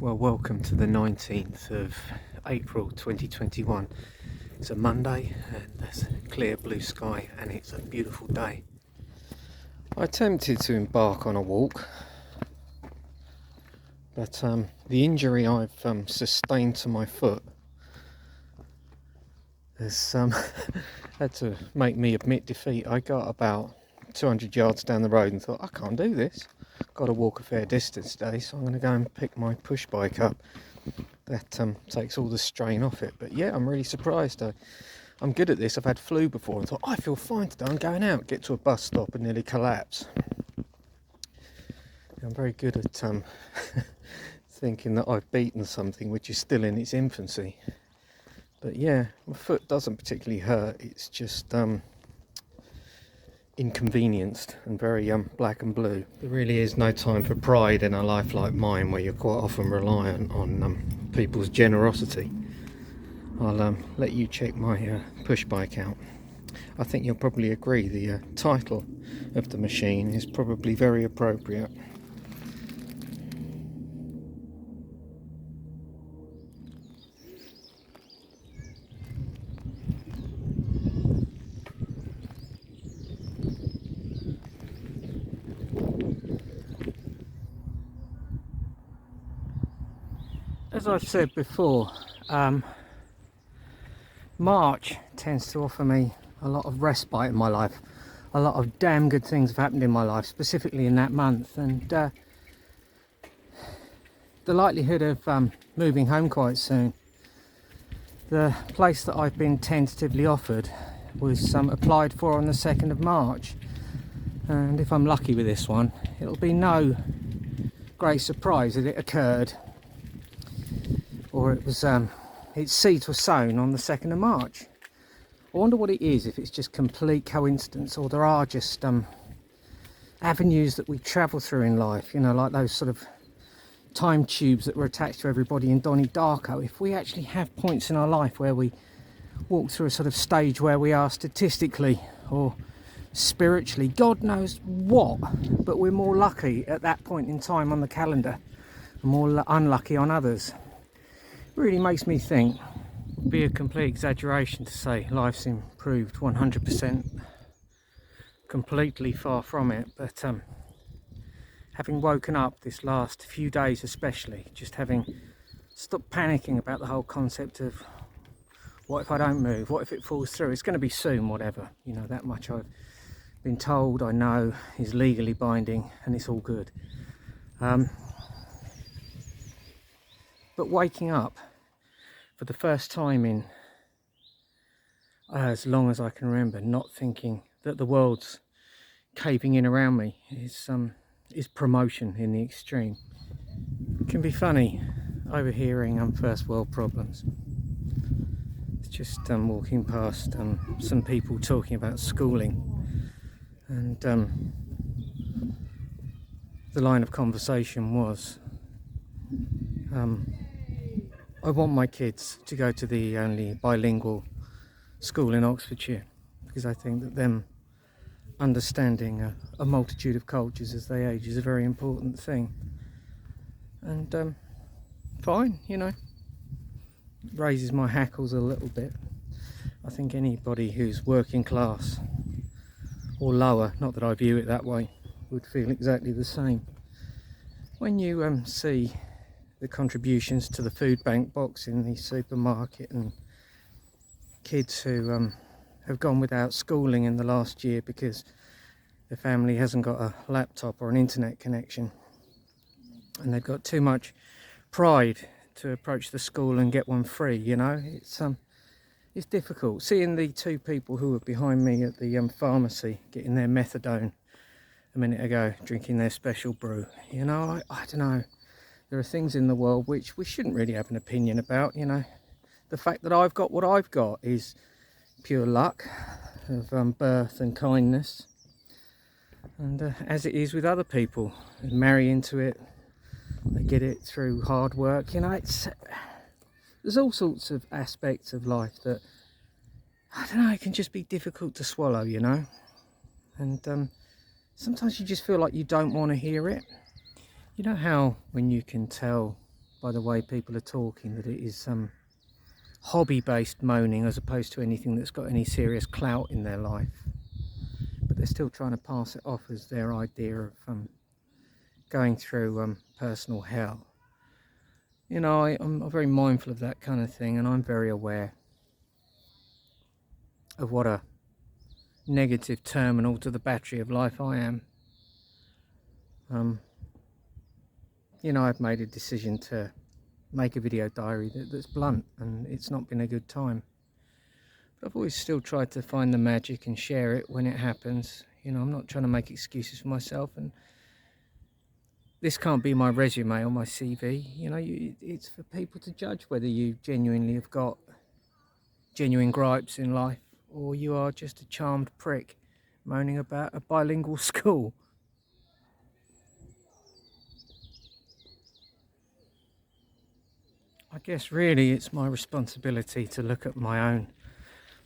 Well, welcome to the 19th of April 2021. It's a Monday and there's a clear blue sky and it's a beautiful day. I attempted to embark on a walk, but the injury I've sustained to my foot has had to make me admit defeat. I got about 200 yards down the road and thought, I can't do this. Got to walk a fair distance today, so I'm going to go and pick my push bike up. That takes all the strain off it. But yeah, I'm really surprised. I'm good at this. I've had flu before and thought, I feel fine today. I'm going out. Get to a bus stop and nearly collapse. I'm very good at thinking that I've beaten something which is still in its infancy. But yeah, my foot doesn't particularly hurt. It's just inconvenienced and very black and blue. There really is no time for pride in a life like mine, where you're quite often reliant on people's generosity. I'll let you check my push bike out. I think you'll probably agree the title of the machine is probably very appropriate. As I've said before, March tends to offer me a lot of respite in my life. A lot of damn good things have happened in my life, specifically in that month, and the likelihood of moving home quite soon. The place that I've been tentatively offered was applied for on the 2nd of March, and if I'm lucky with this one, it'll be no great surprise that it occurred, or it was its seeds were sown on the 2nd of March. I wonder what it is, if it's just complete coincidence, or there are just avenues that we travel through in life, you know, like those sort of time tubes that were attached to everybody in Donnie Darko. If we actually have points in our life where we walk through a sort of stage where we are statistically or spiritually, God knows what, but we're more lucky at that point in time on the calendar and more unlucky on others. Really makes me think. It'd be a complete exaggeration to say life's improved 100%. Completely far from it, but having woken up this last few days especially, just having stopped panicking about the whole concept of what if I don't move, what if it falls through, it's going to be soon, whatever, you know, that much I've been told, I know, is legally binding, and it's all good. But waking up for the first time in as long as I can remember, not thinking that the world's caving in around me is promotion in the extreme. It can be funny overhearing first world problems. It's just walking past some people talking about schooling, and the line of conversation was, I want my kids to go to the only bilingual school in Oxfordshire, because I think that them understanding a multitude of cultures as they age is a very important thing. And fine, you know, raises my hackles a little bit. I think anybody who's working class or lower, not that I view it that way, would feel exactly the same. When you see the contributions to the food bank box in the supermarket, and kids who have gone without schooling in the last year because the family hasn't got a laptop or an internet connection, and they've got too much pride to approach the school and get one free, you know, it's difficult. Seeing the two people who were behind me at the pharmacy getting their methadone a minute ago, drinking their special brew, you know, I don't know. There are things in the world which we shouldn't really have an opinion about, you know. The fact that I've got what I've got is pure luck of birth and kindness. And as it is with other people, they marry into it, they get it through hard work, you know. There's all sorts of aspects of life that, I don't know, it can just be difficult to swallow, you know. And sometimes you just feel like you don't want to hear it. You know how when you can tell by the way people are talking that it is hobby-based moaning as opposed to anything that's got any serious clout in their life. But they're still trying to pass it off as their idea of going through personal hell. You know, I'm very mindful of that kind of thing, and I'm very aware of what a negative terminal to the battery of life I am. You know, I've made a decision to make a video diary that's blunt, and it's not been a good time. But I've always still tried to find the magic and share it when it happens. You know, I'm not trying to make excuses for myself, and this can't be my resume or my CV. You know, it's for people to judge whether you genuinely have got genuine gripes in life, or you are just a charmed prick moaning about a bilingual school. I guess really it's my responsibility to look at my own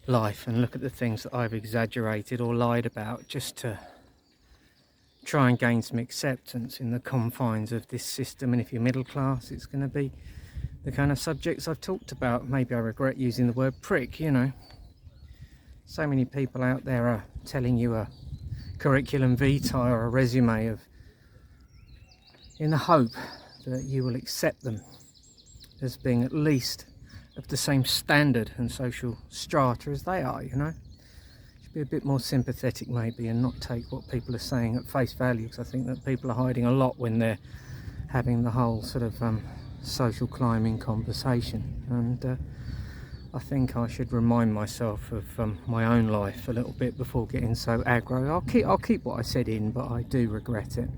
life and look at the things that I've exaggerated or lied about, just to try and gain some acceptance in the confines of this system. And if you're middle class, it's going to be the kind of subjects I've talked about. Maybe I regret using the word prick, you know. So many people out there are telling you a curriculum vitae or a resume in the hope that you will accept them as being at least of the same standard and social strata as they are, you know. Should be a bit more sympathetic maybe, and not take what people are saying at face value, because I think that people are hiding a lot when they're having the whole sort of social climbing conversation. And I think I should remind myself of my own life a little bit before getting so aggro. I'll keep what I said in, but I do regret it.